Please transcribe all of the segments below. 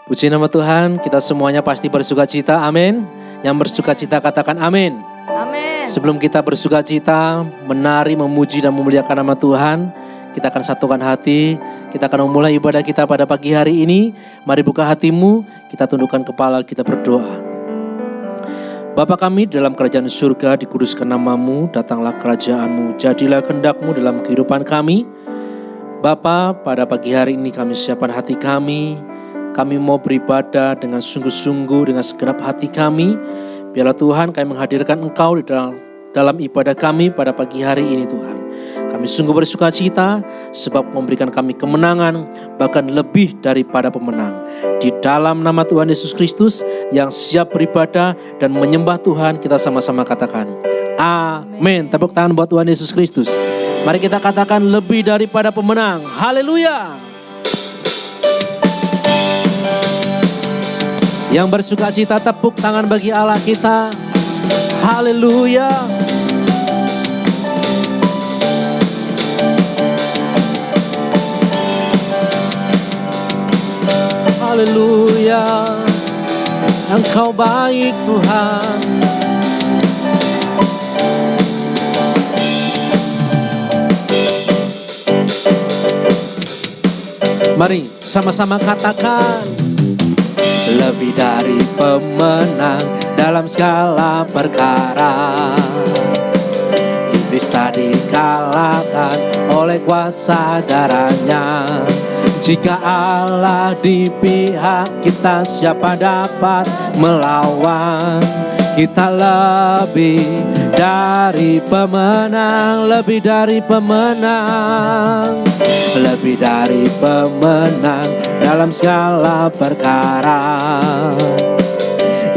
Puji nama Tuhan, kita semuanya pasti bersukacita, amin. Yang bersukacita katakan amin. Amin. Sebelum kita bersukacita, menari, memuji dan memuliakan nama Tuhan, kita akan satukan hati, kita akan memulai ibadah kita pada pagi hari ini. Mari buka hatimu, kita tundukkan kepala, kita berdoa. Bapa kami dalam kerajaan surga, dikuduskan namamu, datanglah kerajaanmu, jadilah kehendak-mu dalam kehidupan kami. Bapa, pada pagi hari ini kami siapkan hati kami mau beribadah dengan sungguh-sungguh, dengan segenap hati kami. Biarlah Tuhan kami menghadirkan Engkau di dalam ibadah kami pada pagi hari ini Tuhan. Kami sungguh bersukacita sebab memberikan kami kemenangan, bahkan lebih daripada pemenang. Di dalam nama Tuhan Yesus Kristus yang siap beribadah dan menyembah Tuhan, kita sama-sama katakan amin. Tepuk tangan buat Tuhan Yesus Kristus. Mari kita katakan lebih daripada pemenang. Haleluya. Yang bersukacita tepuk tangan bagi Allah kita. Haleluya. Haleluya. Engkau baik Tuhan. Mari sama-sama katakan. Lebih dari pemenang dalam segala perkara. Iblis tadi kalahkan oleh kuasa darahnya. Jika Allah di pihak kita, siapa dapat melawan? Kita lebih dari pemenang, lebih dari pemenang, lebih dari pemenang dalam segala perkara.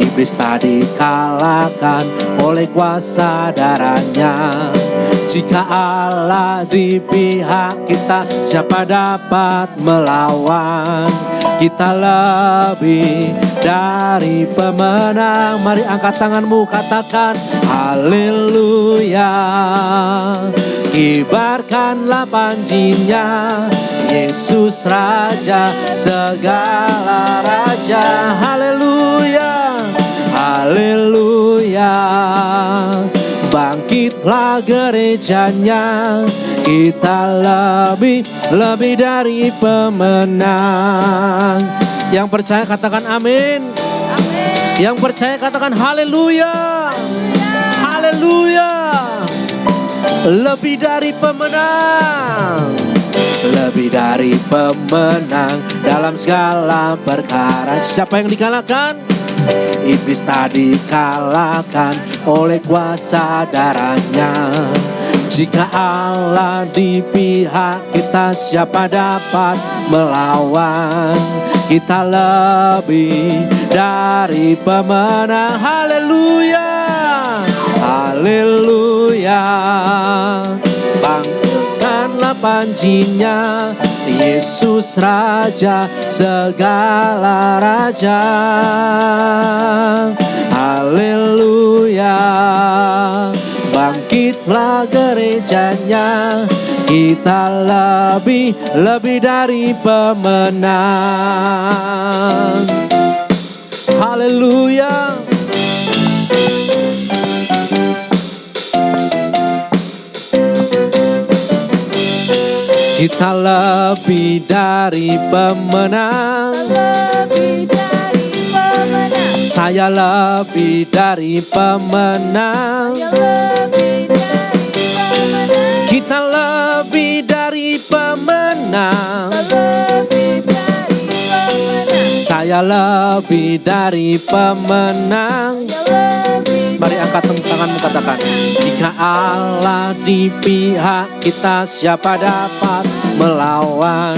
Iblis tadi kalahkan oleh kuasa darahnya. Jika Allah di pihak kita, siapa dapat melawan? Kita lebih dari pemenang. Mari angkat tanganmu, katakan haleluya. Kibarkanlah panjinya, Yesus Raja segala raja. Haleluya, haleluya. Bangkitlah gerejanya, kita lebih dari pemenang. Yang percaya katakan amin. Amin. Yang percaya katakan haleluya. Haleluya. Lebih dari pemenang, lebih dari pemenang dalam segala perkara. Siapa yang dikalahkan? Iblis tadi kalahkan oleh kuasa darahnya. Jika Allah di pihak kita, siapa dapat melawan? Kita lebih dari pemenang. Haleluya, haleluya. Bangkitkanlah panjinya, Yesus Raja segala raja. Haleluya. Bangkitlah gerejanya, kita lebih dari pemenang. Haleluya. Kita lebih dari pemenang. Lebih dari pemenang. Saya lebih dari pemenang. Lebih dari pemenang. Kita lebih dari pemenang. Lebih dari pemenang. Saya lebih dari pemenang. Mari angkat tanganmu, katakan jika Allah di pihak kita, siapa dapat melawan?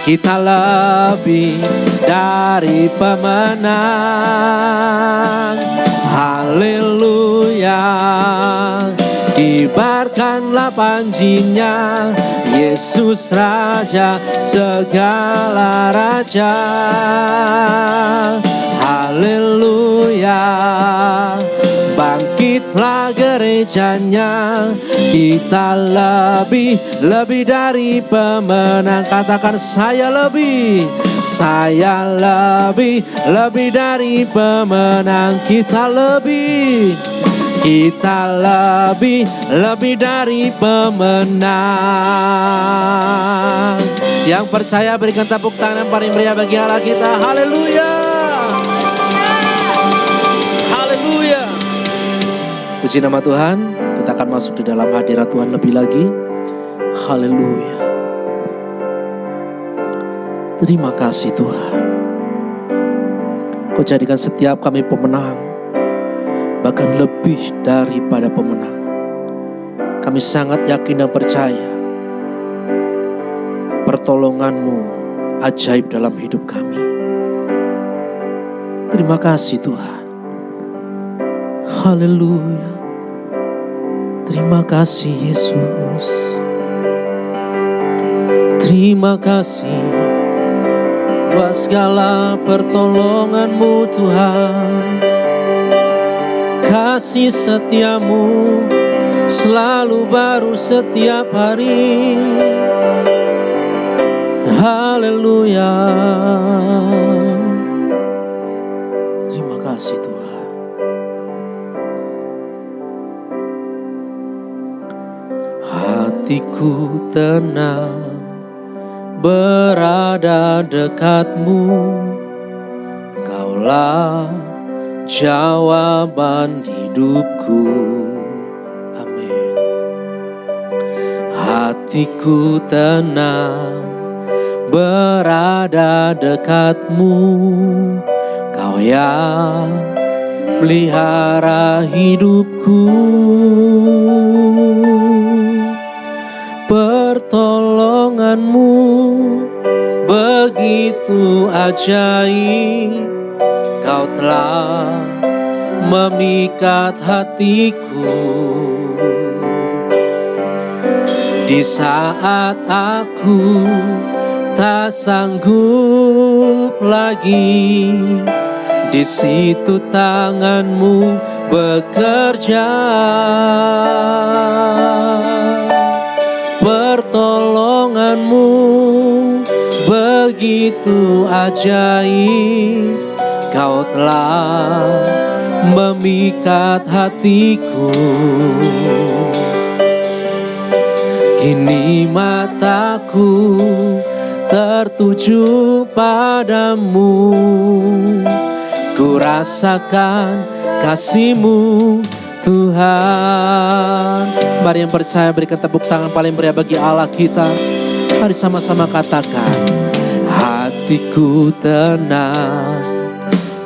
Kita lebih dari pemenang. Haleluya. Kibarkanlah panjinya, Yesus Raja segala raja. Haleluya. Bangkitlah gereja mujizatnya. Kita lebih dari pemenang. Katakan saya lebih dari pemenang. Kita lebih dari pemenang. Yang percaya berikan tepuk tangan yang paling meriah bagi Allah kita. Haleluya. Haleluya. Puji nama Tuhan. Kita akan masuk di dalam hadirat Tuhan lebih lagi. Haleluya. Terima kasih Tuhan. Kau jadikan setiap kami pemenang, bahkan lebih daripada pemenang. Kami sangat yakin dan percaya pertolongan-Mu ajaib dalam hidup kami. Terima kasih Tuhan. Haleluya. Terima kasih Yesus. Terima kasih buat segala pertolongan-Mu Tuhan. Kasih setiamu selalu baru setiap hari. Haleluya. Terima kasih Tuhan. Hatiku tenang berada dekat-Mu. Kaulah jawaban hidupku. Amin. Hatiku tenang berada dekat-Mu. Kau yang pelihara hidupku. Pertolongan-Mu begitu ajaib. Kau telah memikat hatiku. Di saat aku tak sanggup lagi, di situ tangan-Mu bekerja. Pertolongan-Mu begitu ajaib. Kau telah memikat hatiku. Kini mataku tertuju padamu. Ku rasakan kasih-Mu Tuhan. Mari yang percaya berikan tepuk tangan paling meriah bagi Allah kita. Mari sama-sama katakan. Hatiku tenang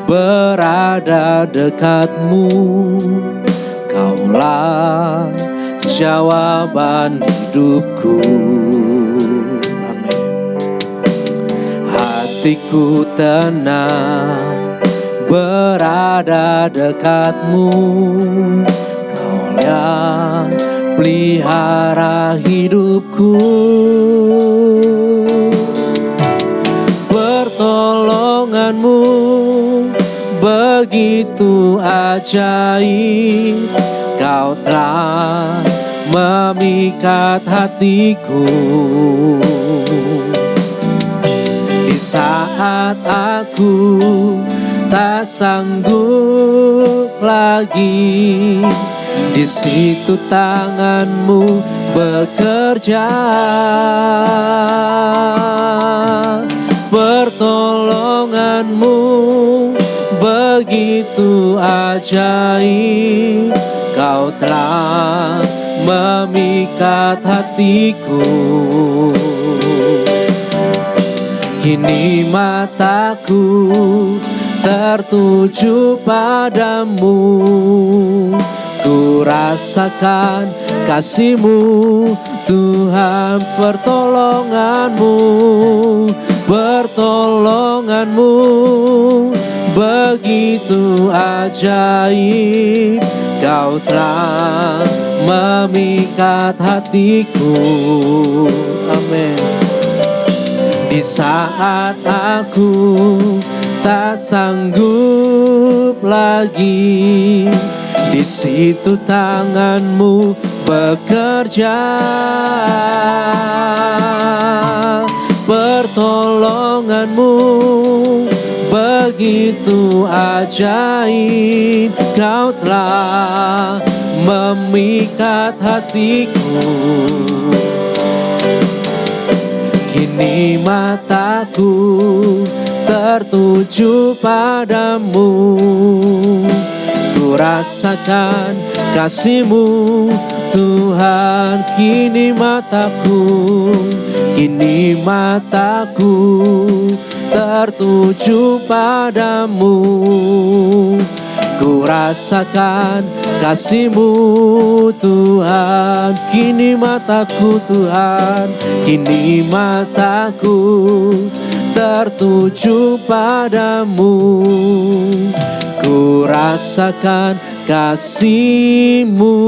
berada dekat-Mu. Kaulah jawaban hidupku. Amin. Hatiku tenang berada dekat-Mu. Kau yang pelihara hidupku. Pertolongan-Mu begitu ajaib. Kau telah memikat hatiku. Di saat aku tak sanggup lagi, di situ tangan-Mu bekerja. Pertolongan-Mu begitu ajaib. Kau telah memikat hatiku. Kini mataku tertuju padamu. Ku rasakan kasih-Mu Tuhan. Pertolongan-Mu, pertolongan-Mu begitu ajaib. Kau telah memikat hatiku. Amin. Di saat aku tak sanggup lagi, Di situ tanganmu bekerja, pertolonganmu begitu ajaib. Kau telah memikat hatiku, kini mataku tertuju padamu. Ku rasakan kasih-Mu Tuhan, kini mataku tertuju padamu. Ku rasakan kasih-Mu Tuhan, kini mataku Tuhan, kini mataku tertuju padamu. Ku rasakan kasih-Mu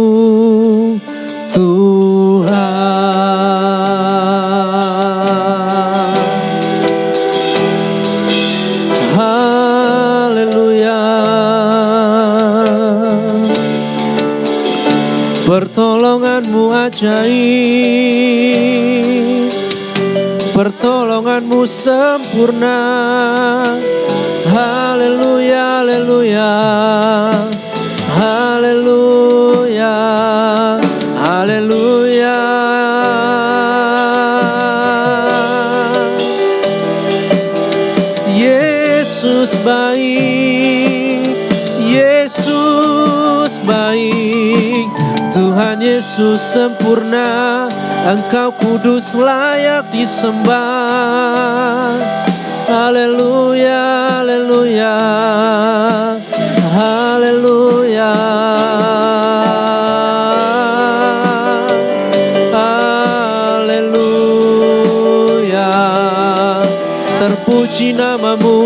Tuhan. Haleluya. Pertolongan-Mu ajaib, pertolongan-Mu sempurna. Haleluya, haleluya, haleluya, haleluya. Yesus baik, Yesus baik, Tuhan Yesus sempurna, Engkau kudus layak disembah. Haleluya, haleluya, haleluya, haleluya. Terpuji nama-Mu,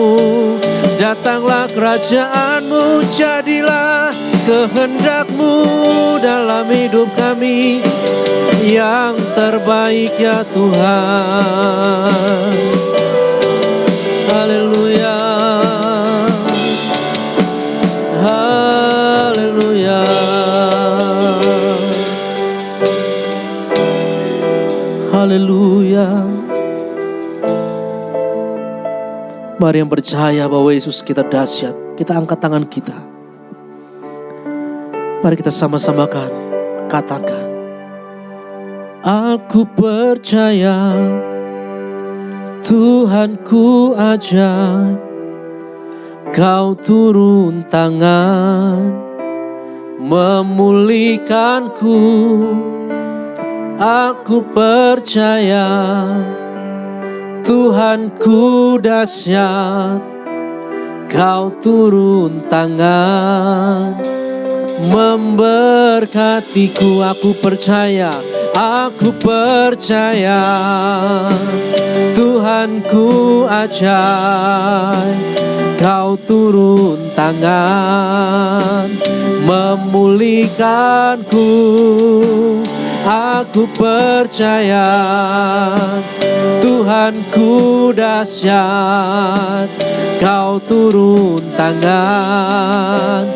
datanglah kerajaan-Mu, jadilah kehendak-Mu dalam hidup kami. Yang terbaik ya Tuhan. Haleluya, haleluya, haleluya. Mari yang percaya bahwa Yesus kita dahsyat, kita angkat tangan kita. Mari kita sama-sama katakan, aku percaya Tuhanku ajaib, Kau turun tangan memulihkanku. Aku percaya Tuhanku dahsyat, Kau turun tangan memberkatiku. Aku percaya Tuhanku ajaib, Kau turun tangan memulihkanku. Aku percaya Tuhanku dahsyat, Kau turun tangan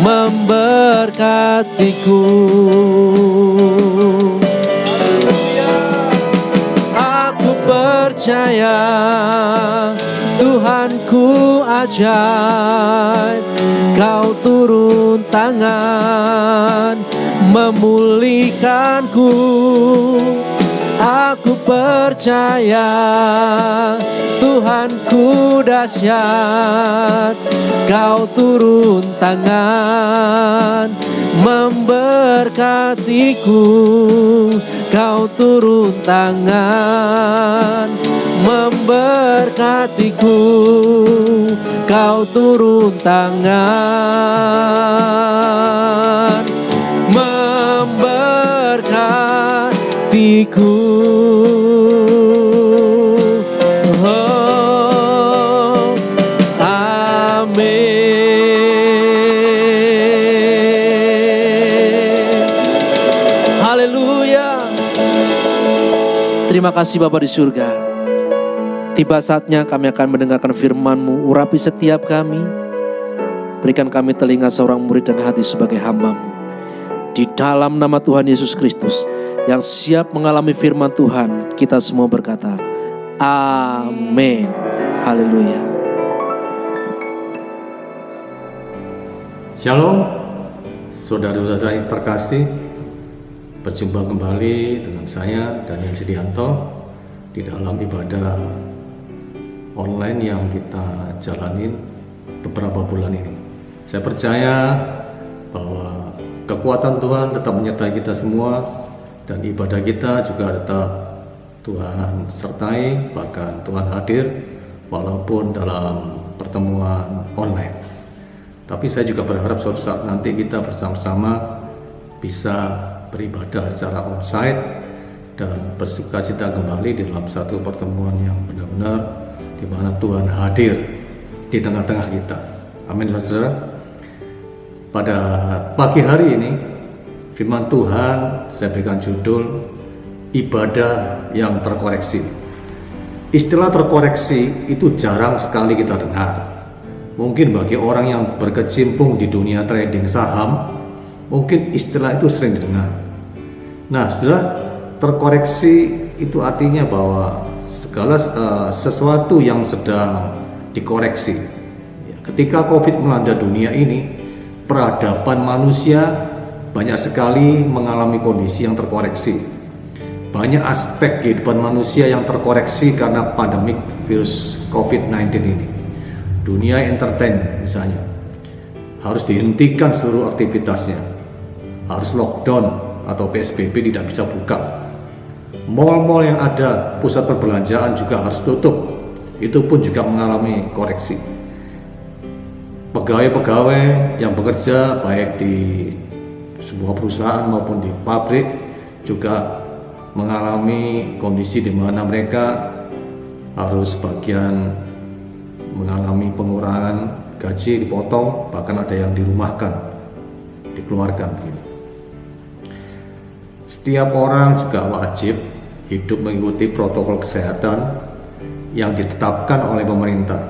memberkatiku. Aku percaya Tuhanku ajaib, Kau turun tangan memulihkanku. Aku percaya Tuhanku dahsyat, Kau turun tangan memberkatiku. Kau turun tangan memberkatiku. Kau turun tangan memberkatiku. Oh, amin. Haleluya. Terima kasih Bapa di surga. Tiba saatnya kami akan mendengarkan firman-Mu. Urapi setiap kami. Berikan kami telinga seorang murid dan hati sebagai hamba-Mu. Di dalam nama Tuhan Yesus Kristus yang siap mengalami firman Tuhan, kita semua berkata, amin. Haleluya. Shalom, saudara-saudara yang terkasih. Berjumpa kembali dengan saya Daniel Sidianto di dalam ibadah online yang kita jalanin beberapa bulan ini. Saya percaya bahwa kekuatan Tuhan tetap menyertai kita semua, dan ibadah kita juga tetap Tuhan sertai, bahkan Tuhan hadir walaupun dalam pertemuan online. Tapi saya juga berharap suatu saat nanti kita bersama-sama bisa beribadah secara onsite dan bersukacita kembali di dalam satu pertemuan yang benar-benar di mana Tuhan hadir di tengah-tengah kita. Amin, saudara. Pada pagi hari ini, firman Tuhan saya berikan judul ibadah yang terkoreksi. Istilah terkoreksi itu jarang sekali kita dengar. Mungkin bagi orang yang berkecimpung di dunia trading saham, mungkin istilah itu sering didengar. Nah, setelah terkoreksi itu artinya bahwa segala sesuatu yang sedang dikoreksi. Ketika COVID melanda dunia ini, peradaban manusia banyak sekali mengalami kondisi yang terkoreksi. Banyak aspek kehidupan manusia yang terkoreksi karena pandemik virus COVID-19 ini. Dunia entertain misalnya harus dihentikan seluruh aktivitasnya, harus lockdown atau PSBB, tidak bisa buka. Mal-mal yang ada, pusat perbelanjaan juga harus tutup. Itu pun juga mengalami koreksi. Pegawai-pegawai yang bekerja baik di sebuah perusahaan maupun di pabrik juga mengalami kondisi di mana mereka harus bagian mengalami pengurangan gaji, dipotong, bahkan ada yang dirumahkan, dikeluarkan. Setiap orang juga wajib hidup mengikuti protokol kesehatan yang ditetapkan oleh pemerintah.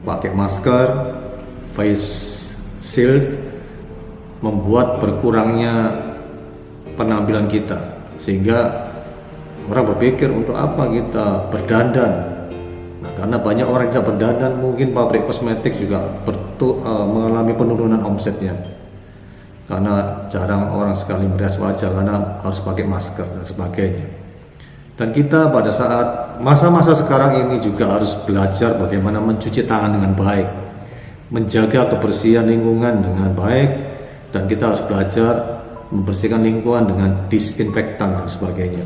Pakai masker, face shield, membuat berkurangnya penampilan kita, sehingga orang berpikir untuk apa kita berdandan. Nah, karena banyak orang yang tidak berdandan, mungkin pabrik kosmetik juga mengalami penurunan omsetnya, karena jarang orang sekali merias wajah karena harus pakai masker dan sebagainya. Dan kita pada saat masa-masa sekarang ini juga harus belajar bagaimana mencuci tangan dengan baik, menjaga kebersihan lingkungan dengan baik, dan kita harus belajar membersihkan lingkungan dengan disinfektan dan sebagainya.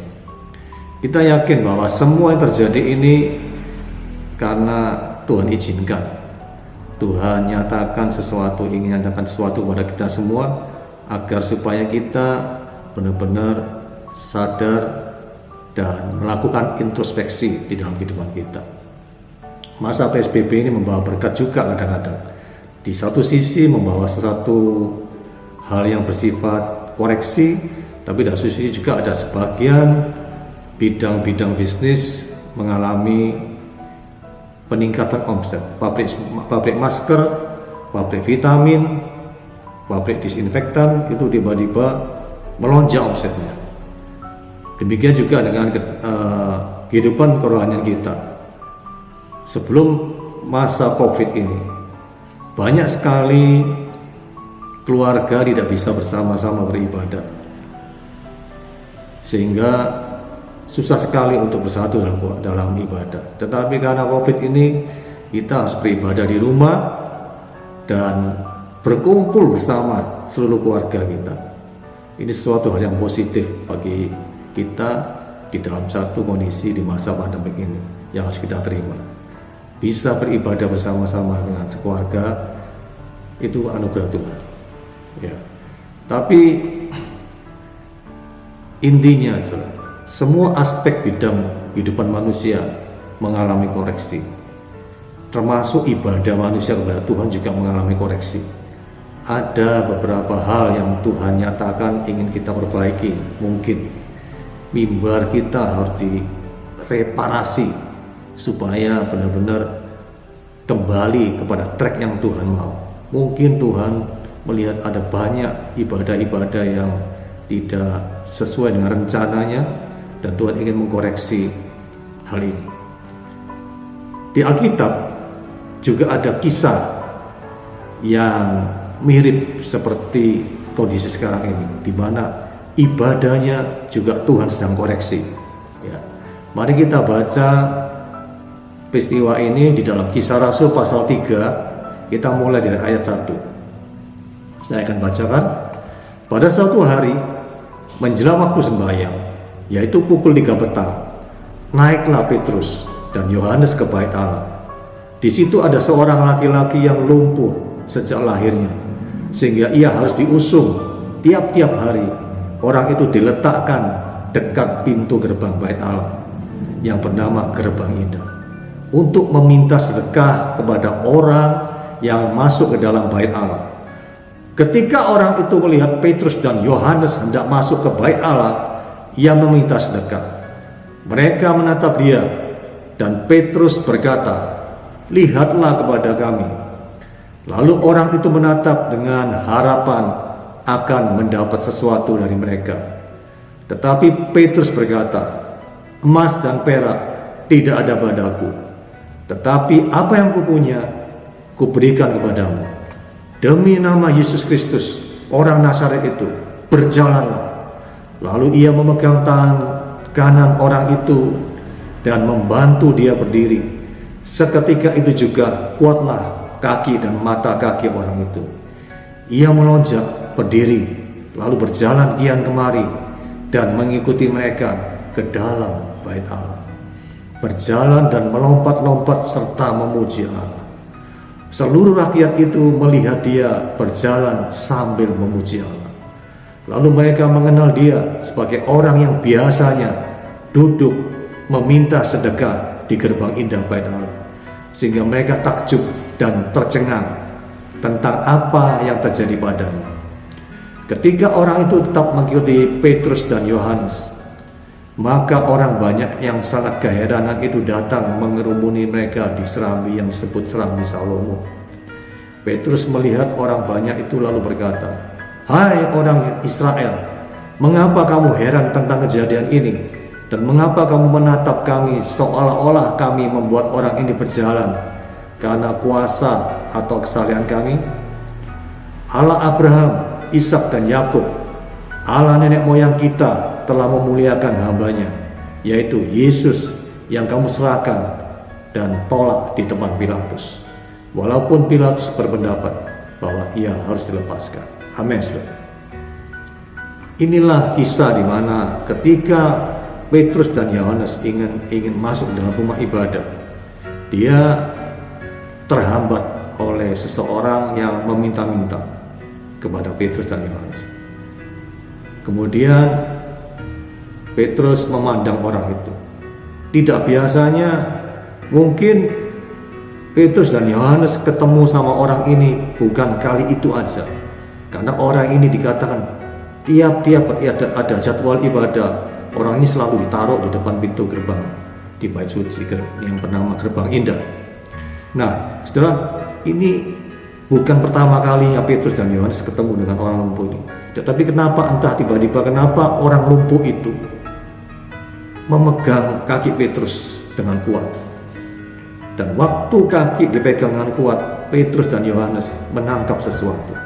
Kita yakin bahwa semua yang terjadi ini karena Tuhan izinkan. Tuhan nyatakan sesuatu, ingin nyatakan sesuatu kepada kita semua, agar supaya kita benar-benar sadar dan melakukan introspeksi di dalam kehidupan kita. Masa PSBB ini membawa berkat juga kadang-kadang. Di satu sisi membawa sesuatu hal yang bersifat koreksi, tapi di satu sisi juga ada sebagian bidang-bidang bisnis mengalami peningkatan omset. Pabrik masker, pabrik vitamin, pabrik disinfektan itu tiba-tiba melonjak omsetnya. Demikian juga dengan kehidupan kerohanian kita. Sebelum masa COVID ini, banyak sekali keluarga tidak bisa bersama-sama beribadah, sehingga susah sekali untuk bersatu dalam ibadah. Tetapi karena COVID ini, kita harus beribadah di rumah dan berkumpul bersama seluruh keluarga kita. Ini sesuatu hal yang positif bagi kita di dalam satu kondisi di masa pandemik ini yang harus kita terima. Bisa beribadah bersama-sama dengan sekeluarga, itu anugerah Tuhan. Ya. Tapi intinya semua aspek bidang kehidupan manusia mengalami koreksi, termasuk ibadah manusia kepada Tuhan juga mengalami koreksi. Ada beberapa hal yang Tuhan nyatakan ingin kita perbaiki. Mungkin mimbar kita harus direparasi supaya benar-benar kembali kepada track yang Tuhan mau. Mungkin Tuhan melihat ada banyak ibadah-ibadah yang tidak sesuai dengan rencananya, dan Tuhan ingin mengkoreksi hal ini. Di Alkitab juga ada kisah yang mirip seperti kondisi sekarang ini, di mana ibadahnya juga Tuhan sedang koreksi. Ya. Mari kita baca peristiwa ini di dalam Kisah Rasul pasal 3. Kita mulai dari ayat 1. Saya akan bacakan. Pada suatu hari menjelang waktu sembahyang, yaitu pukul 3 petang, naiklah Petrus dan Yohanes ke bait Allah. Di situ ada seorang laki-laki yang lumpuh sejak lahirnya, sehingga ia harus diusung tiap-tiap hari. Orang itu diletakkan dekat pintu gerbang bait Allah yang bernama Gerbang Indah, untuk meminta sedekah kepada orang yang masuk ke dalam bait Allah. Ketika orang itu melihat Petrus dan Yohanes hendak masuk ke bait Allah, ia meminta sedekah. Mereka menatap dia, dan Petrus berkata, "Lihatlah kepada kami." Lalu orang itu menatap dengan harapan akan mendapat sesuatu dari mereka. Tetapi Petrus berkata, "Emas dan perak tidak ada padaku, tetapi apa yang kupunya, kuberikan kepadamu. Demi nama Yesus Kristus, orang Nazaret itu, berjalanlah." Lalu ia memegang tangan kanan orang itu dan membantu dia berdiri. Seketika itu juga kuatlah kaki dan mata kaki orang itu. Ia melonjak berdiri, lalu berjalan kian kemari dan mengikuti mereka ke dalam bait Allah. Berjalan dan melompat-lompat serta memuji Allah. Seluruh rakyat itu melihat dia berjalan sambil memuji Allah. Lalu mereka mengenal dia sebagai orang yang biasanya duduk meminta sedekah di gerbang indah bait Allah, sehingga mereka takjub dan tercengang tentang apa yang terjadi padanya. Ketika orang itu tetap mengikuti Petrus dan Yohanes, maka orang banyak yang sangat keheranan itu datang mengerumuni mereka di serambi yang disebut serambi Salomo. Petrus melihat orang banyak itu lalu berkata, "Hai orang Israel, mengapa kamu heran tentang kejadian ini? Dan mengapa kamu menatap kami seolah-olah kami membuat orang ini berjalan karena kuasa atau kesalahan kami? Allah Abraham, Ishak dan Yakub, Allah nenek moyang kita telah memuliakan hambanya, yaitu Yesus yang kamu serahkan dan tolak di tempat Pilatus, walaupun Pilatus berpendapat bahwa ia harus dilepaskan." Amin. Inilah kisah di mana ketika Petrus dan Yohanes ingin masuk dalam rumah ibadah, dia terhambat oleh seseorang yang meminta-minta kepada Petrus dan Yohanes. Kemudian Petrus memandang orang itu. Tidak biasanya mungkin Petrus dan Yohanes ketemu sama orang ini bukan kali itu aja. Karena orang ini dikatakan tiap-tiap ada jadwal ibadah, orang ini selalu ditaruh di depan pintu gerbang di bait suci yang bernama Gerbang Indah. Nah, saudara, ini bukan pertama kalinya Petrus dan Yohanes ketemu dengan orang lumpuh ini. Tetapi kenapa entah tiba-tiba kenapa orang lumpuh itu memegang kaki Petrus dengan kuat. Dan waktu kaki dipegang dengan kuat, Petrus dan Yohanes menangkap sesuatu.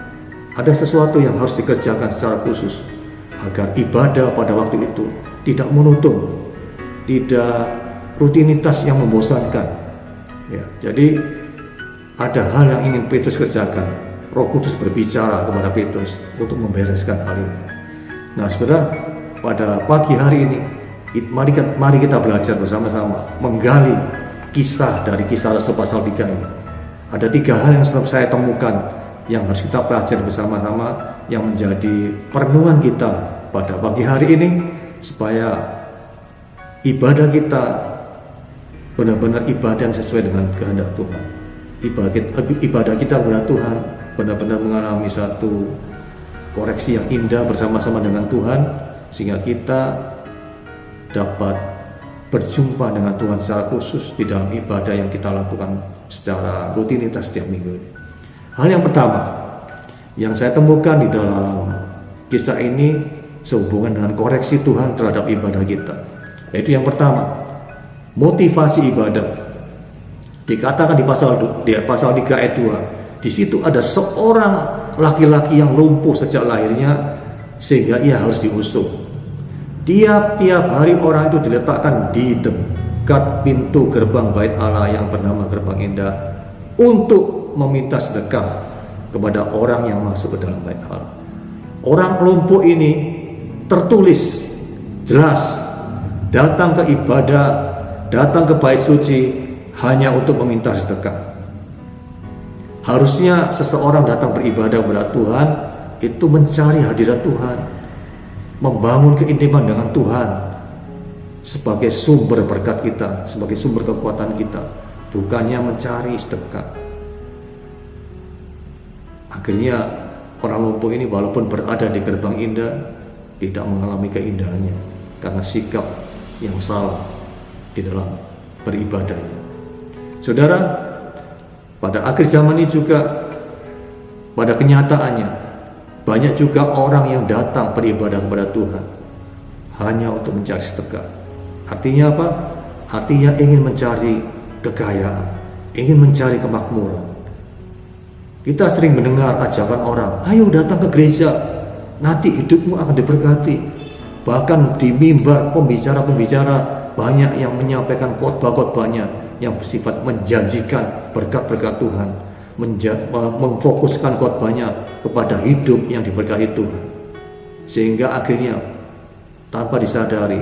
Ada sesuatu yang harus dikerjakan secara khusus agar ibadah pada waktu itu tidak monoton, tidak rutinitas yang membosankan. Ya, jadi ada hal yang ingin Petrus kerjakan. Roh Kudus berbicara kepada Petrus untuk membereskan hal ini. Nah, saudara, pada pagi hari ini mari kita belajar bersama-sama menggali kisah dari Kisah Rasul pasal 3 ini. Ada 3 hal yang saya temukan yang harus kita pelajari bersama-sama, yang menjadi perenungan kita pada pagi hari ini, supaya ibadah kita benar-benar ibadah yang sesuai dengan kehendak Tuhan. Ibadah kita kepada Tuhan benar-benar mengalami satu koreksi yang indah bersama-sama dengan Tuhan, sehingga kita dapat berjumpa dengan Tuhan secara khusus di dalam ibadah yang kita lakukan secara rutinitas setiap minggu. Hal yang pertama yang saya temukan di dalam kisah ini sehubungan dengan koreksi Tuhan terhadap ibadah kita, yaitu yang pertama, motivasi ibadah. Dikatakan di pasal 3 ayat 2, di situ ada seorang laki-laki yang lumpuh sejak lahirnya sehingga ia harus diusung. Tiap-tiap hari orang itu diletakkan di dekat pintu gerbang bait Allah yang bernama Gerbang Indah untuk meminta sedekah kepada orang yang masuk ke dalam bait Allah. Orang lumpuh ini tertulis jelas datang ke ibadah, datang ke bait suci hanya untuk meminta sedekah. Harusnya seseorang datang beribadah kepada Tuhan itu mencari hadirat Tuhan, membangun keintiman dengan Tuhan sebagai sumber berkat kita, sebagai sumber kekuatan kita, bukannya mencari sedekah. Akhirnya orang lumpuh ini walaupun berada di Gerbang Indah tidak mengalami keindahannya karena sikap yang salah di dalam beribadahnya. Saudara, pada akhir zaman ini juga pada kenyataannya banyak juga orang yang datang beribadah kepada Tuhan hanya untuk mencari sedekah. Artinya apa? Artinya ingin mencari kekayaan, ingin mencari kemakmuran. Kita sering mendengar ajakan orang, ayo datang ke gereja, nanti hidupmu akan diberkati. Bahkan di mimbar pembicara-pembicara banyak yang menyampaikan khotbah-khotbahnya yang bersifat menjanjikan berkat-berkat Tuhan, memfokuskan khotbahnya kepada hidup yang diberkati Tuhan. Sehingga akhirnya tanpa disadari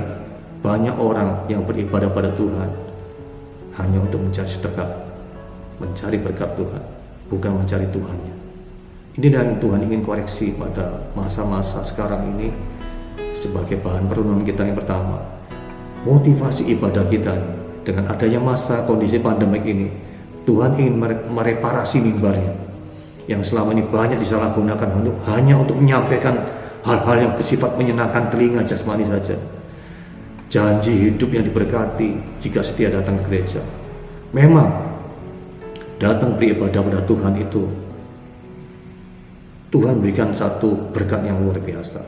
banyak orang yang beribadah pada Tuhan hanya untuk mencari sedekah, mencari berkat Tuhan, bukan mencari Tuhannya. Ini yang Tuhan ingin koreksi pada masa-masa sekarang ini sebagai bahan perenungan kita yang pertama. Motivasi ibadah kita dengan adanya masa kondisi pandemik ini, Tuhan ingin mereparasi mimbarnya yang selama ini banyak disalahgunakan hanya untuk menyampaikan hal-hal yang bersifat menyenangkan telinga jasmani saja. Janji hidup yang diberkati jika setia datang ke gereja. Memang datang beribadah pada Tuhan itu Tuhan berikan satu berkat yang luar biasa.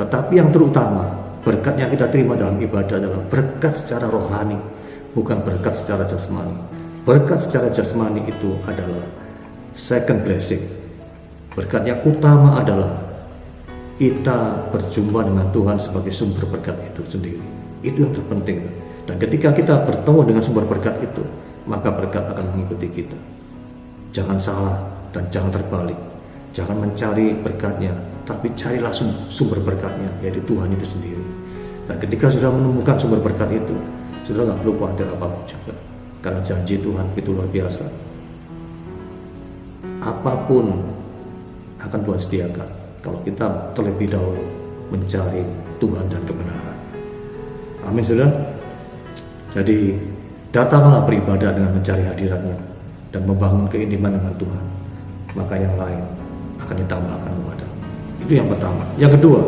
Tetapi yang terutama, berkat yang kita terima dalam ibadah adalah berkat secara rohani, bukan berkat secara jasmani. Berkat secara jasmani itu adalah second blessing. Berkat yang utama adalah kita berjumpa dengan Tuhan sebagai sumber berkat itu sendiri. Itu yang terpenting. Dan ketika kita bertemu dengan sumber berkat itu, maka berkat akan mengikuti kita. Jangan salah dan jangan terbalik. Jangan mencari berkatnya, tapi carilah sumber berkatnya, yaitu Tuhan itu sendiri. Dan ketika sudah menemukan sumber berkat itu, sudah nggak perlu khawatir apapun juga, karena janji Tuhan itu luar biasa. Apapun akan Tuhan sediakan kalau kita terlebih dahulu mencari Tuhan dan kebenaran. Amin, saudara. Jadi datanglah beribadah dengan mencari hadiratnya dan membangun keintiman dengan Tuhan, maka yang lain akan ditambahkan kepada. Itu yang pertama. Yang kedua,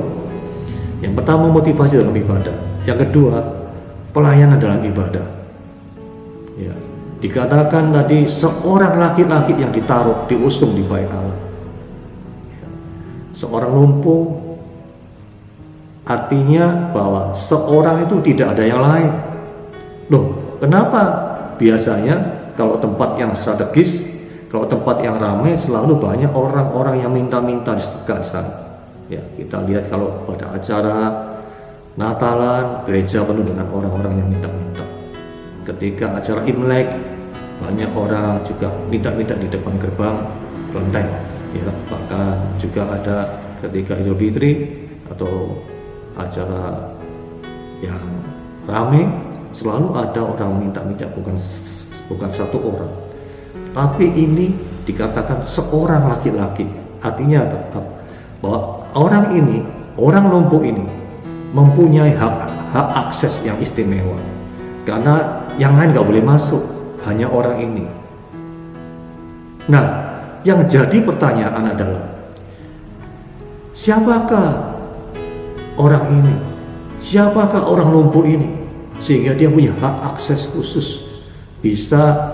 yang pertama motivasi dalam ibadah. Yang kedua, pelayanan dalam ibadah. Ya, dikatakan tadi seorang laki-laki yang ditaruh, diusung di bait Allah. Ya, seorang lumpuh, artinya bahwa seorang itu tidak ada yang lain. Loh, kenapa? Biasanya kalau tempat yang strategis, kalau tempat yang ramai, selalu banyak orang-orang yang minta-minta di sedekah di sana. Ya, kita lihat kalau pada acara Natalan, gereja penuh dengan orang-orang yang minta-minta. Ketika acara Imlek, banyak orang juga minta-minta di depan gerbang kelenteng. Ya, bahkan juga ada ketika Idul Fitri atau acara yang ramai, selalu ada orang minta-minta, bukan satu orang. Tapi ini dikatakan seorang laki-laki, artinya tetap bahwa orang ini, orang lumpuh ini mempunyai hak akses yang istimewa, karena yang lain gak boleh masuk, hanya orang ini. Nah, yang jadi pertanyaan adalah siapakah orang ini? Siapakah orang lumpuh ini sehingga dia punya hak akses khusus bisa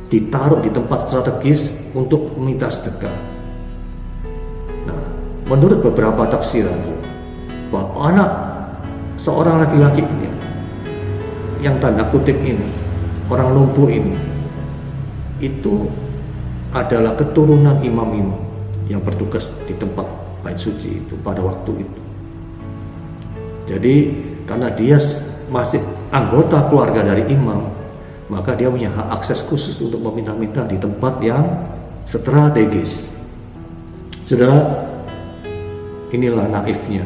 ditaruh di tempat strategis untuk meminta sedekah. Nah, menurut beberapa tafsiran, bahwa anak seorang laki-laki ini, yang tanda kutip ini, orang lumpuh ini, itu adalah keturunan imam-imam yang bertugas di tempat bait suci itu pada waktu itu. Jadi karena dia masih anggota keluarga dari imam, maka dia punya hak akses khusus untuk meminta-minta di tempat yang strategis. Saudara, inilah naifnya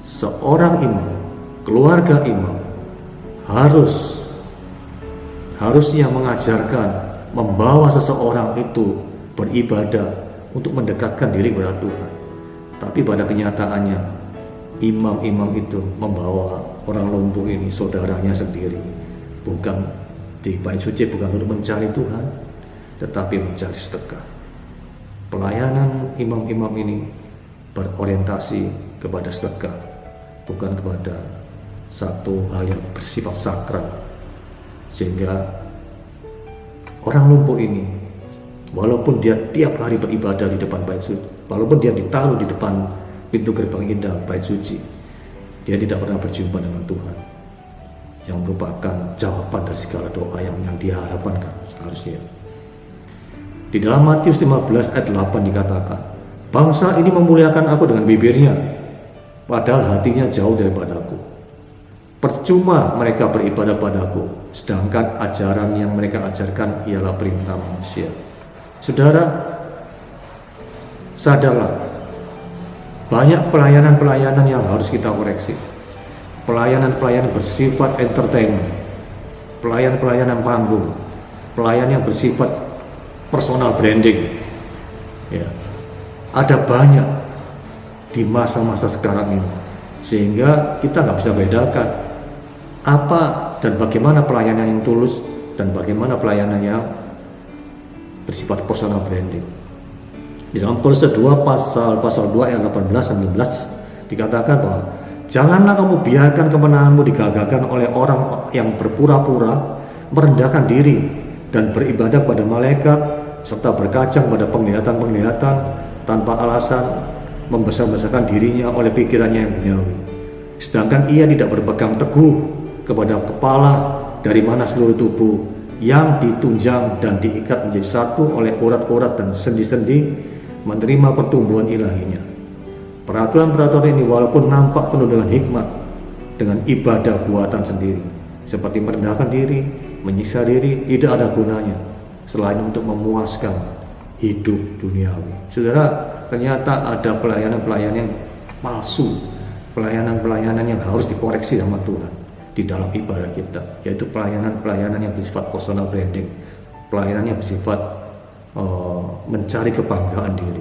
seorang imam, keluarga imam harusnya mengajarkan, membawa seseorang itu beribadah untuk mendekatkan diri kepada Tuhan. Tapi pada kenyataannya, imam-imam itu membawa orang lumpuh ini, saudaranya sendiri, bukan di bait suci, bukan untuk mencari Tuhan, tetapi mencari sedekah. Pelayanan imam-imam ini berorientasi kepada sedekah, bukan kepada satu hal yang bersifat sakral. Sehingga orang lumpuh ini, walaupun dia tiap hari beribadah di depan bait suci, walaupun dia ditaruh di depan pintu gerbang indah bait suci, dia tidak pernah berjumpa dengan Tuhan, yang merupakan jawaban dari segala doa yang dia harapkan seharusnya. Di dalam Matius 15 ayat 8 dikatakan, bangsa ini memuliakan aku dengan bibirnya, padahal hatinya jauh daripadaku. Percuma mereka beribadah padaku, sedangkan ajaran yang mereka ajarkan ialah perintah manusia. Saudara, sadarlah, banyak pelayanan-pelayanan yang harus kita koreksi. Pelayanan-pelayanan bersifat entertainment, pelayanan-pelayanan panggung, pelayanan yang bersifat personal branding. Ya, ada banyak di masa-masa sekarang ini, sehingga kita nggak bisa bedakan apa dan bagaimana pelayanan yang tulus dan bagaimana pelayanan yang bersifat personal branding. Di dalam Kolose 2 pasal 2 ayat 18-19 dikatakan bahwa janganlah kamu biarkan kemenanganmu digagalkan oleh orang yang berpura-pura, merendahkan diri dan beribadah pada malaikat, serta berkacang pada penglihatan-penglihatan tanpa alasan, membesar-besarkan dirinya oleh pikirannya yang duniawi. Sedangkan ia tidak berpegang teguh kepada kepala, dari mana seluruh tubuh yang ditunjang dan diikat menjadi satu oleh urat-urat dan sendi-sendi menerima pertumbuhan ilahinya. Peraturan-peraturan ini walaupun nampak penuh dengan hikmat, dengan ibadah buatan sendiri, seperti merendahkan diri, menyiksa diri, tidak ada gunanya selain untuk memuaskan hidup duniawi. Saudara, ternyata ada pelayanan-pelayanan palsu, pelayanan-pelayanan yang harus dikoreksi sama Tuhan di dalam ibadah kita, yaitu pelayanan-pelayanan yang bersifat personal branding, pelayanan yang bersifat mencari kebanggaan diri,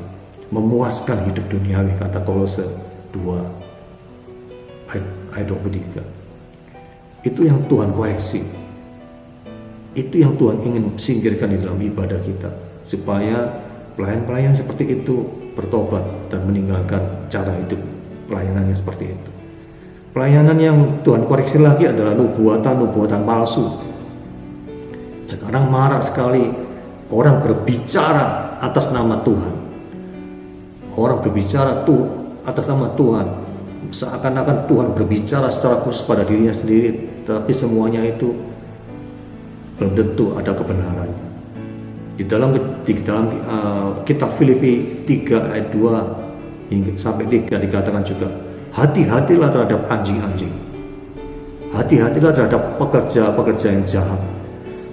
memuaskan hidup duniawi, kata Kolose 2 ayat 23. Itu yang Tuhan koreksi, itu yang Tuhan ingin singkirkan di dalam ibadah kita, supaya pelayan-pelayan seperti itu bertobat dan meninggalkan cara hidup pelayanannya seperti itu. Pelayanan yang Tuhan koreksi lagi adalah nubuatan-nubuatan palsu. Sekarang marak sekali orang berbicara atas nama Tuhan. Orang berbicara atas nama Tuhan, seakan-akan Tuhan berbicara secara khusus pada dirinya sendiri, tapi semuanya itu belum tentu ada kebenarannya. Di dalam kitab Filipi 3 ayat 2 hingga sampai 3 dikatakan juga, hati-hatilah terhadap anjing-anjing, hati-hatilah terhadap pekerja-pekerja yang jahat,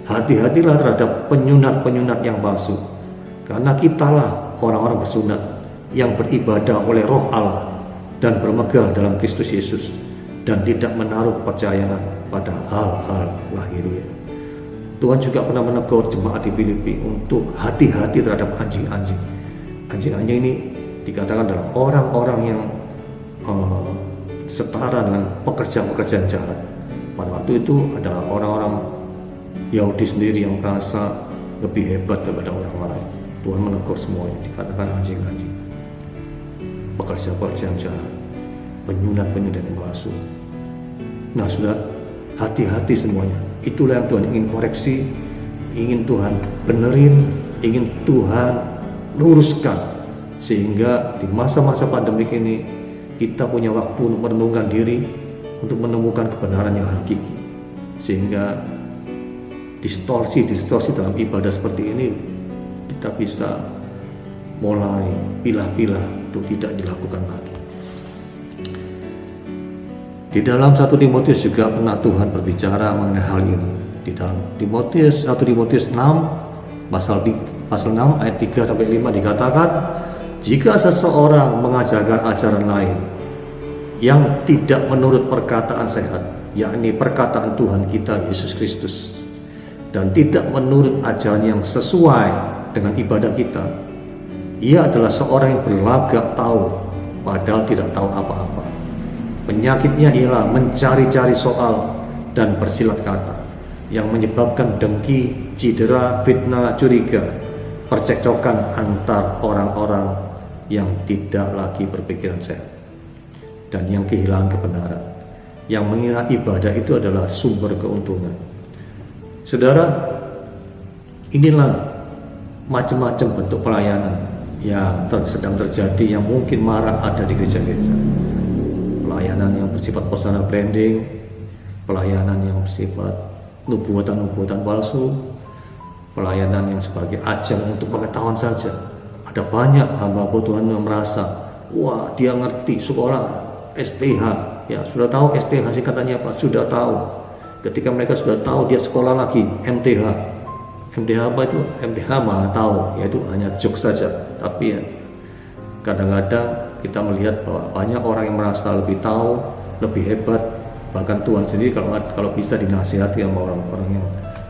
hati-hatilah terhadap penyunat-penyunat yang palsu, karena kitalah orang-orang bersunat yang beribadah oleh Roh Allah dan bermegah dalam Kristus Yesus, dan tidak menaruh kepercayaan pada hal-hal lahiriah. Tuhan juga pernah menegur jemaat di Filipi untuk hati-hati terhadap anjing-anjing. Anjing-anjing ini dikatakan adalah orang-orang yang setara dengan pekerja-pekerja jahat. Pada waktu itu adalah orang-orang Yahudi sendiri yang merasa lebih hebat daripada orang lain. Tuhan menegur semuanya, dikatakan anjing-anjing, pekerja-pekerja jahat, penyunat-penyunat yang palsu. Nah, sudah hati-hati semuanya. Itulah yang Tuhan ingin koreksi, ingin Tuhan benerin, ingin Tuhan luruskan, sehingga di masa-masa pandemik ini kita punya waktu untuk merenungkan diri, untuk menemukan kebenaran yang hakiki, sehingga distorsi dalam ibadah seperti ini kita bisa mulai pilah-pilah untuk tidak dilakukan lagi. Di dalam 1 Timotius juga pernah Tuhan berbicara mengenai hal ini. Di dalam 1 Timotius 6 pasal 6 ayat 3 sampai 5 dikatakan, jika seseorang mengajarkan ajaran lain yang tidak menurut perkataan sehat, yakni perkataan Tuhan kita Yesus Kristus, dan tidak menurut ajaran yang sesuai dengan ibadah kita, ia adalah seorang yang berlagak tahu padahal tidak tahu apa-apa. Penyakitnya ialah mencari-cari soal dan bersilat kata yang menyebabkan dengki, cedera, fitnah, curiga, percekcokan antar orang-orang yang tidak lagi berpikiran sehat dan yang kehilangan kebenaran, yang mengira ibadah itu adalah sumber keuntungan. Saudara, inilah macam-macam bentuk pelayanan yang sedang terjadi, yang mungkin marak ada di gereja-gereja. Pelayanan yang bersifat personal branding, pelayanan yang bersifat nubuatan-nubuatan palsu, pelayanan yang sebagai ajang untuk pengetahuan saja. Ada banyak hamba Tuhan yang merasa, wah dia ngerti sekolah STH, ya sudah tahu STH singkatannya apa, sudah tahu. Ketika mereka sudah tahu, dia sekolah lagi MTH. MTH apa itu? MTH mah tahu, yaitu hanya jokes saja. Tapi ya kadang-kadang kita melihat bahwa banyak orang yang merasa lebih tahu, lebih hebat, bahkan Tuhan sendiri kalau bisa dinasihati sama orang-orang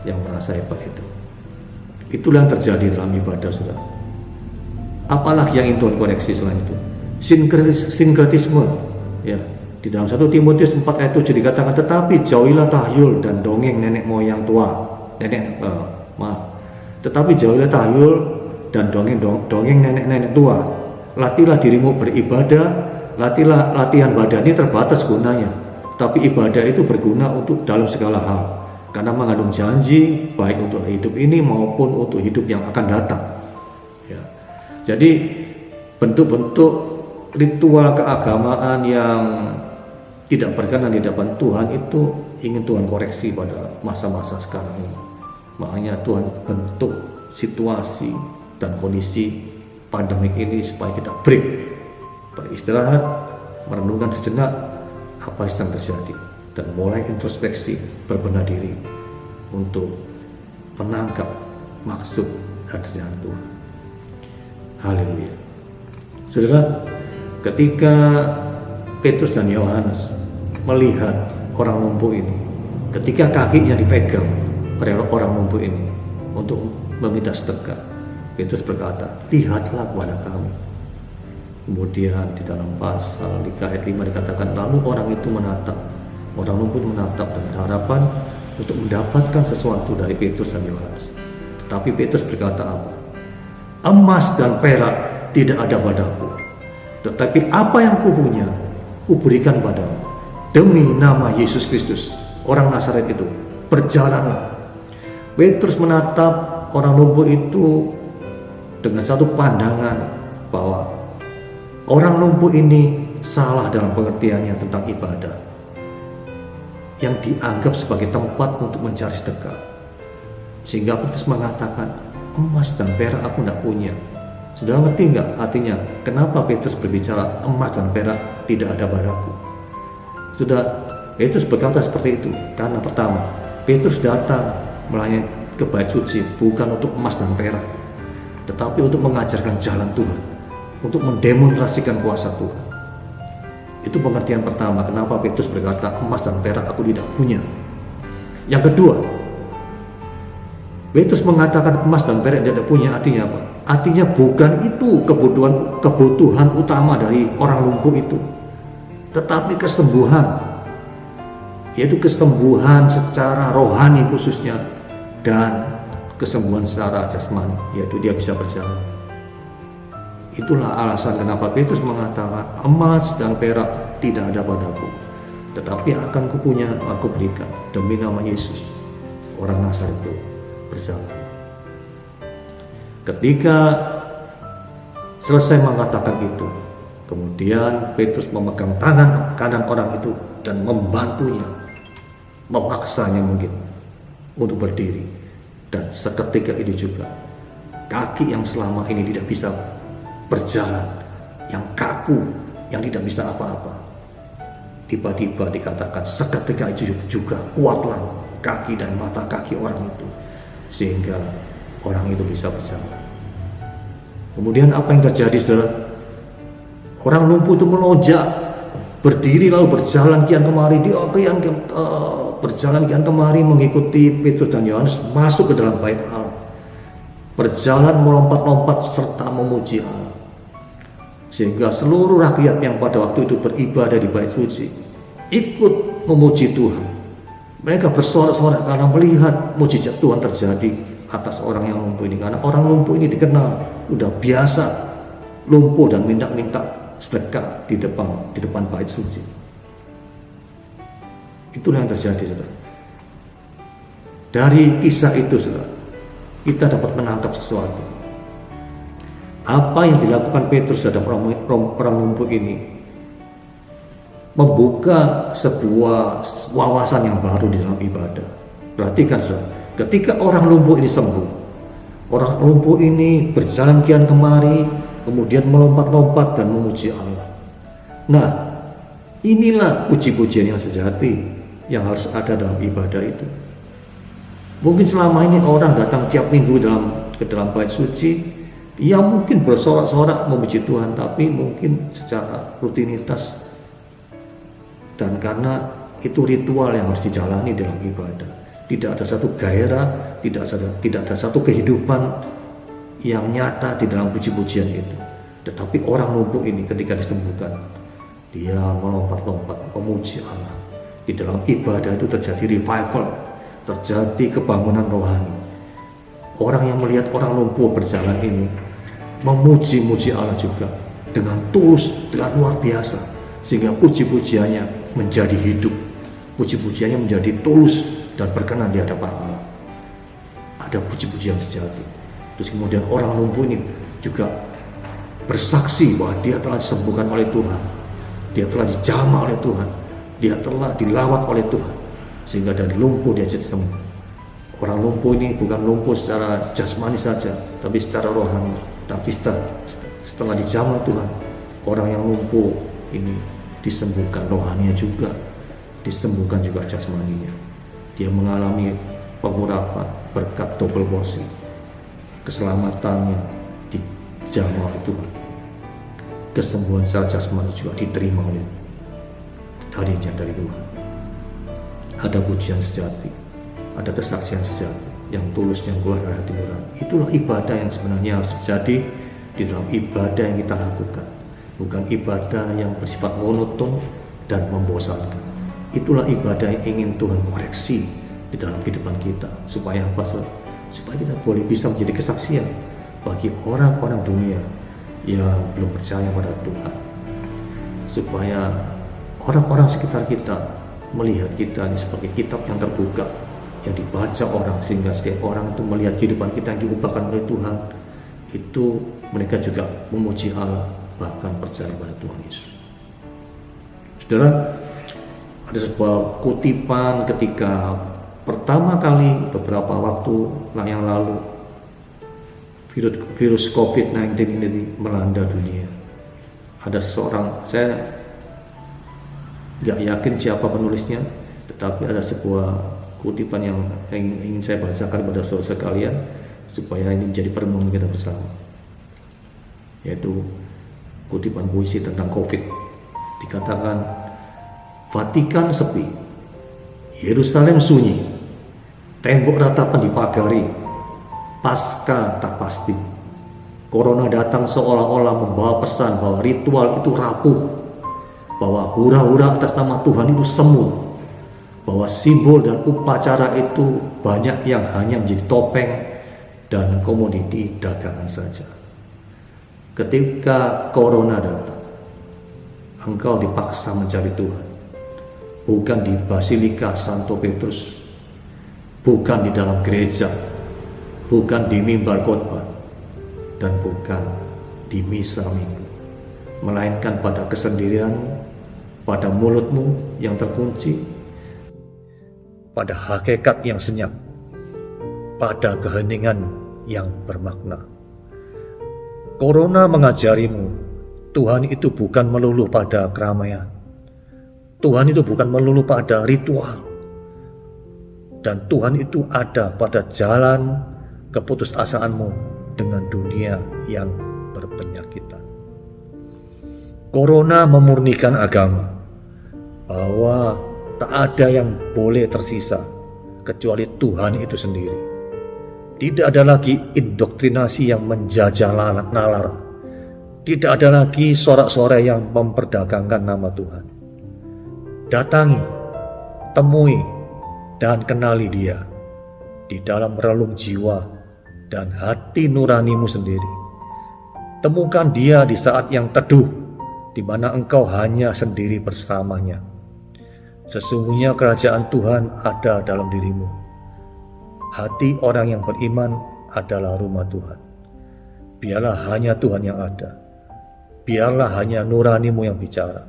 yang merasa hebat itu. Itulah yang terjadi dalam ibadah, saudara. Apalagi yang ingin Tuhan koreksi selain itu? Sinkretisme, ya. Di dalam 1 Timotius 4 ayat 7 dikatakan, tetapi jauhilah tahyul dan dongeng nenek moyang tua. Tetapi jauhilah tahyul dan dongeng nenek-nenek tua. Latihlah dirimu beribadah. Latihan badan ini terbatas gunanya, tapi ibadah itu berguna untuk dalam segala hal, karena mengandung janji baik untuk hidup ini maupun untuk hidup yang akan datang, ya. Jadi bentuk-bentuk ritual keagamaan yang tidak berkenan di hadapan Tuhan itu ingin Tuhan koreksi pada masa-masa sekarang ini. Makanya Tuhan bentuk situasi dan kondisi pandemik ini supaya kita break, beristirahat, merenungkan sejenak apa yang sedang terjadi, dan mulai introspeksi, berbenah diri untuk menangkap maksud dan rencana Tuhan. Haleluya. Saudara, ketika Petrus dan Yohanes melihat orang lumpuh ini, ketika kakinya dipegang oleh orang lumpuh ini untuk meminta sedekah, Petrus berkata, lihatlah kepada kami. Kemudian di dalam pasal 3 ayat 5 dikatakan, lalu orang lumpuh menatap dengan harapan untuk mendapatkan sesuatu dari Petrus dan Yohanes. Tetapi Petrus berkata apa? Emas dan perak tidak ada padaku, tetapi apa yang kupunya kuberikan padamu. Demi nama Yesus Kristus, orang Nazaret itu, berjalanlah. Petrus menatap orang lumpuh itu dengan satu pandangan bahwa orang lumpuh ini salah dalam pengertiannya tentang ibadah, yang dianggap sebagai tempat untuk mencari sedekah. Sehingga Petrus mengatakan, emas dan perak aku tidak punya. Sudah ngerti nggak artinya kenapa Petrus berbicara emas dan perak tidak ada padaku? Sudah, Petrus berkata seperti itu karena pertama, Petrus datang melayani ke bait suci bukan untuk emas dan perak, tetapi untuk mengajarkan jalan Tuhan, untuk mendemonstrasikan kuasa Tuhan. Itu pengertian pertama kenapa Petrus berkata emas dan perak aku tidak punya. Yang kedua, Petrus mengatakan emas dan perak tidak punya, artinya apa? Artinya bukan itu kebutuhan utama dari orang lumpuh itu, tetapi kesembuhan, yaitu kesembuhan secara rohani khususnya, dan kesembuhan secara jasmani, yaitu dia bisa berjalan. Itulah alasan kenapa Petrus mengatakan emas dan perak tidak ada padaku, tetapi akan kupunya aku berikan demi nama Yesus, orang Nazaret itu, berjalan. Ketika selesai mengatakan itu, kemudian Petrus memegang tangan kanan orang itu dan membantunya, memaksanya mungkin untuk berdiri. Dan seketika itu juga kaki yang selama ini tidak bisa berjalan, yang kaku, yang tidak bisa apa-apa, tiba-tiba dikatakan seketika itu juga kuatlah kaki dan mata kaki orang itu, sehingga orang itu bisa berjalan. Kemudian apa yang terjadi, saudara? Orang lumpuh itu melonjak, berdiri lalu berjalan kian kemari, berjalan kian kemari mengikuti Petrus dan Yohanes masuk ke dalam bait Allah. Berjalan melompat-lompat serta memuji Allah. Sehingga seluruh rakyat yang pada waktu itu beribadah di bait suci ikut memuji Tuhan. Mereka bersorak-sorak karena melihat mujizat Tuhan terjadi atas orang yang lumpuh ini. Karena orang lumpuh ini dikenal udah biasa lumpuh dan minta-minta sedekah di depan bait suci. Itulah yang terjadi, saudara. Dari kisah itu, saudara, kita dapat menangkap sesuatu. Apa yang dilakukan Petrus terhadap orang lumpuh ini membuka sebuah wawasan yang baru di dalam ibadah. Perhatikan, saudara, ketika orang lumpuh ini sembuh, orang lumpuh ini berjalan kian kemari, kemudian melompat-lompat dan memuji Allah. Nah, inilah puji-pujian yang sejati yang harus ada dalam ibadah itu. Mungkin selama ini orang datang tiap minggu ke dalam bait suci, dia mungkin bersorak-sorak memuji Tuhan, tapi mungkin secara rutinitas, dan karena itu ritual yang harus dijalani dalam ibadah. Tidak ada satu gairah, tidak ada satu kehidupan yang nyata di dalam puji-pujian itu. Tetapi orang lumpuh ini ketika disembuhkan, dia melompat-lompat memuji Allah. Di dalam ibadah itu terjadi revival, terjadi kebangunan rohani. Orang yang melihat orang lumpuh berjalan ini memuji-muji Allah juga dengan tulus, dengan luar biasa, sehingga puji-pujiannya menjadi hidup, puji-pujiannya menjadi tulus dan berkenan di hadapan Allah. Ada puji-pujian sejati. Terus kemudian orang lumpuh ini juga bersaksi bahwa dia telah disembuhkan oleh Tuhan, dia telah dijamah oleh Tuhan, dia telah dilawat oleh Tuhan, sehingga dari lumpuh dia jadi sembuh. Orang lumpuh ini bukan lumpuh secara jasmani saja, tapi secara rohani. Tapi setelah dijamah Tuhan, orang yang lumpuh ini disembuhkan rohaninya juga, disembuhkan juga jasmaninya. Dia mengalami pengurapan berkat double porsi. Keselamatannya dijamah oleh Tuhan. Kesembuhan secara jasmani juga diterima oleh dari Tuhan. Ada pujian sejati, ada kesaksian sejati yang tulus, yang keluar dari hati nurani. Itulah ibadah yang sebenarnya harus terjadi di dalam ibadah yang kita lakukan. Bukan ibadah yang bersifat monoton dan membosankan. Itulah ibadah yang ingin Tuhan koreksi di dalam kehidupan kita. Supaya apa? Supaya kita boleh bisa menjadi kesaksian bagi orang-orang dunia yang belum percaya pada Tuhan. Supaya orang-orang sekitar kita melihat kita ini sebagai kitab yang terbuka, yang dibaca orang, sehingga setiap orang itu melihat kehidupan kita yang diubahkan oleh Tuhan, itu mereka juga memuji Allah, bahkan percaya pada Tuhan Yesus. Saudara, ada sebuah kutipan ketika pertama kali beberapa waktu yang lalu virus COVID-19 ini melanda dunia. Ada seseorang, saya gak yakin siapa penulisnya, tetapi ada sebuah kutipan yang ingin saya bacakan kepada saudara sekalian supaya ini menjadi perenungan kita bersama, yaitu kutipan puisi tentang COVID. Dikatakan, Vatikan sepi, Yerusalem sunyi, tembok ratapan dipagari, pasca tak pasti. Corona datang seolah-olah membawa pesan bahwa ritual itu rapuh, bahwa hura-hura atas nama Tuhan itu semu, bahwa simbol dan upacara itu banyak yang hanya menjadi topeng dan komoditi dagangan saja. Ketika Corona datang, engkau dipaksa mencari Tuhan, bukan di Basilika Santo Petrus, bukan di dalam gereja, bukan di mimbar khotbah dan bukan di misa minggu, melainkan pada kesendirianmu, pada mulutmu yang terkunci, pada hakikat yang senyap, pada keheningan yang bermakna. Corona mengajarimu, Tuhan itu bukan melulu pada keramaian. Tuhan itu bukan melulu pada ritual. Dan Tuhan itu ada pada jalan keputusasaanmu dengan dunia yang berpenyakitan. Corona memurnikan agama, bahwa tak ada yang boleh tersisa kecuali Tuhan itu sendiri. Tidak ada lagi indoktrinasi yang menjajah nalar. Tidak ada lagi sorak-sorai yang memperdagangkan nama Tuhan. Datangi, temui, dan kenali Dia di dalam relung jiwa dan hati nuranimu sendiri. Temukan Dia di saat yang teduh, di mana engkau hanya sendiri bersamanya. Sesungguhnya kerajaan Tuhan ada dalam dirimu. Hati orang yang beriman adalah rumah Tuhan. Biarlah hanya Tuhan yang ada. Biarlah hanya nuranimu yang bicara.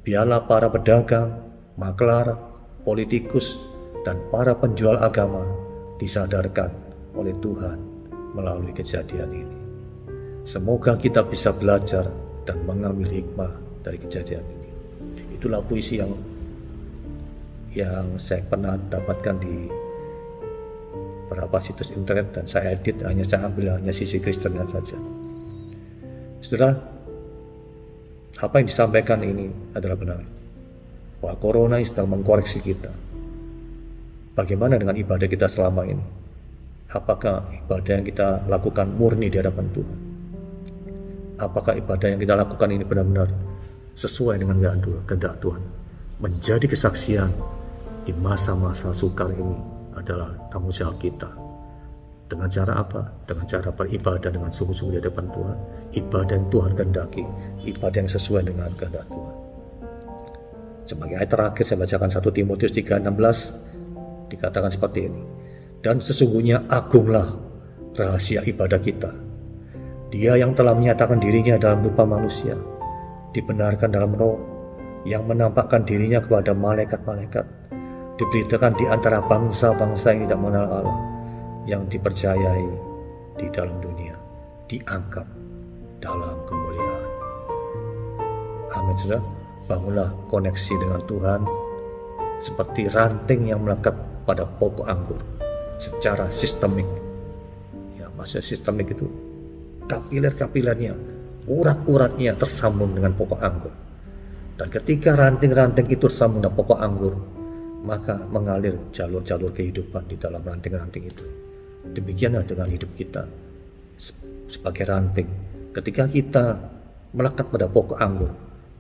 Biarlah para pedagang, maklar, politikus, dan para penjual agama disadarkan oleh Tuhan melalui kejadian ini. Semoga kita bisa belajar dan mengambil hikmah dari kejadian ini. Itulah puisi yang saya pernah dapatkan di beberapa situs internet, dan saya edit, saya ambil hanya sisi Kristennya saja. Saudara, apa yang disampaikan ini adalah benar, bahwa corona sedang mengkoreksi kita. Bagaimana dengan ibadah kita selama ini? Apakah ibadah yang kita lakukan murni di hadapan Tuhan? Apakah ibadah yang kita lakukan ini benar-benar sesuai dengan kehendak Tuhan? Menjadi kesaksian di masa-masa sukar ini adalah tanggung jawab kita. Dengan cara apa? Dengan cara beribadah dengan sungguh-sungguh di hadapan Tuhan. Ibadah yang Tuhan kehendaki, ibadah yang sesuai dengan kehendak Tuhan. Sebagai ayat terakhir saya bacakan 1 Timotius 3:16, dikatakan seperti ini. Dan sesungguhnya agunglah rahasia ibadah kita. Dia yang telah menyatakan dirinya dalam rupa manusia, dibenarkan dalam roh, yang menampakkan dirinya kepada malaikat-malaikat, diberitakan di antara bangsa-bangsa yang tidak mengenal Allah, yang dipercayai di dalam dunia, diangkat dalam kemuliaan. Amin, saudara. Bangunlah koneksi dengan Tuhan seperti ranting yang melekat pada pokok anggur secara sistemik. Ya, maksudnya sistemik itu kapiler-kapilernya, urat-uratnya tersambung dengan pokok anggur. Dan ketika ranting-ranting itu tersambung dengan pokok anggur, maka mengalir jalur-jalur kehidupan di dalam ranting-ranting itu. Demikianlah dengan hidup kita sebagai ranting. Ketika kita melekat pada pokok anggur,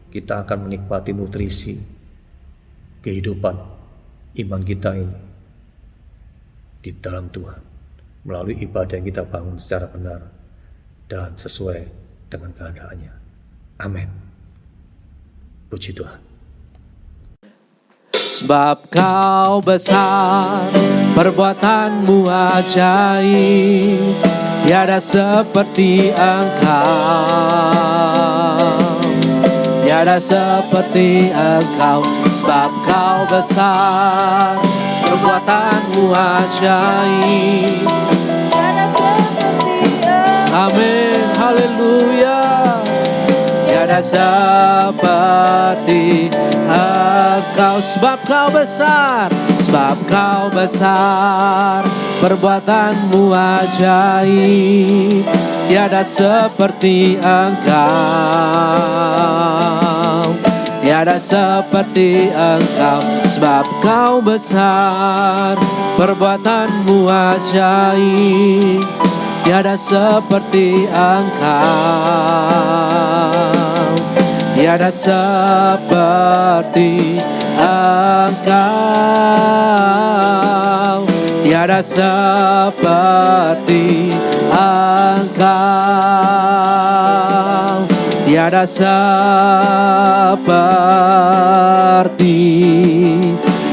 kita akan menikmati nutrisi kehidupan iman kita ini di dalam Tuhan, melalui ibadah yang kita bangun secara benar dan sesuai dengan kehendak-Nya. Amin. Puji Tuhan. Sebab Kau besar, perbuatanmu ajaib, tiada seperti Engkau, tiada seperti Engkau. Sebab Kau besar, perbuatanmu ajaib, Tiada seperti Engkau. amin, haleluya. Tiada seperti Engkau. Sebab Kau besar, sebab Kau besar, perbuatanmu ajaib, tiada seperti Engkau, tiada seperti Engkau. Sebab Kau besar, perbuatanmu ajaib, tiada seperti Engkau, tiada seperti Engkau, tiada seperti Engkau, tiada seperti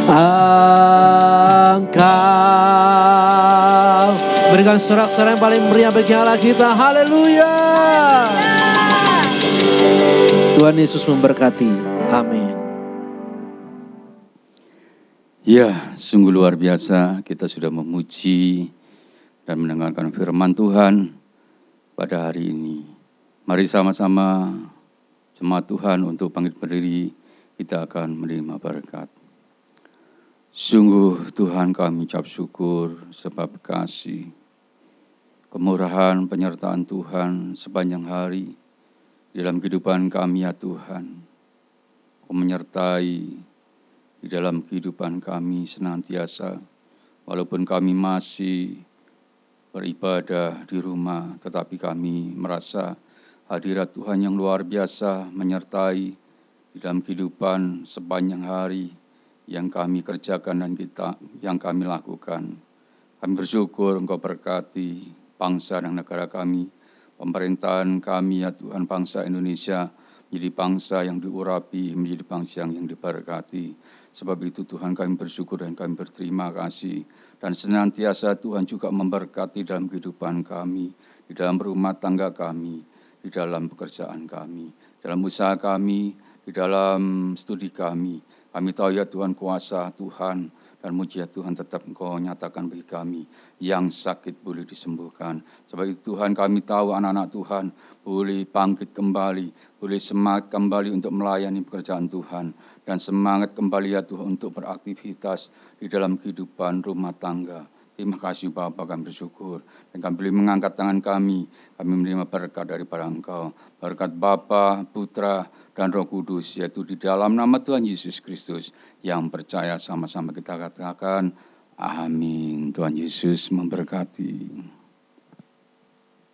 Engkau. Beri berikan sorak-sorai yang paling meriah bagi Allah kita. Haleluya. Tuhan Yesus memberkati. Amin. Ya, sungguh luar biasa kita sudah memuji dan mendengarkan firman Tuhan pada hari ini. Mari sama-sama jemaat Tuhan untuk bangkit berdiri, kita akan menerima berkat. Sungguh Tuhan kami ucap syukur sebab kasih, kemurahan penyertaan Tuhan sepanjang hari dalam kehidupan kami ya Tuhan. Kau menyertai di dalam kehidupan kami senantiasa, walaupun kami masih beribadah di rumah, tetapi kami merasa hadirat Tuhan yang luar biasa menyertai di dalam kehidupan sepanjang hari yang kami kerjakan dan yang kami lakukan. Kami bersyukur Engkau berkati bangsa dan negara kami, pemerintahan kami ya Tuhan, bangsa Indonesia menjadi bangsa yang diurapi, menjadi bangsa yang diberkati. Sebab itu Tuhan kami bersyukur dan kami berterima kasih. Dan senantiasa Tuhan juga memberkati dalam kehidupan kami, di dalam rumah tangga kami, di dalam pekerjaan kami, dalam usaha kami, di dalam studi kami. Kami tahu ya Tuhan kuasa Tuhan dan mujizat Tuhan tetap Engkau nyatakan bagi kami. Yang sakit boleh disembuhkan. Sebab itu Tuhan kami tahu anak-anak Tuhan boleh bangkit kembali, boleh semangat kembali untuk melayani pekerjaan Tuhan. Dan semangat kembali ya Tuhan untuk beraktivitas di dalam kehidupan rumah tangga. Terima kasih Bapa, kami bersyukur. Dan kami boleh mengangkat tangan kami menerima berkat daripada Engkau. Berkat Bapa, Putra, dan Roh Kudus, yaitu di dalam nama Tuhan Yesus Kristus. Yang percaya sama-sama kita katakan, amin. Tuhan Yesus memberkati.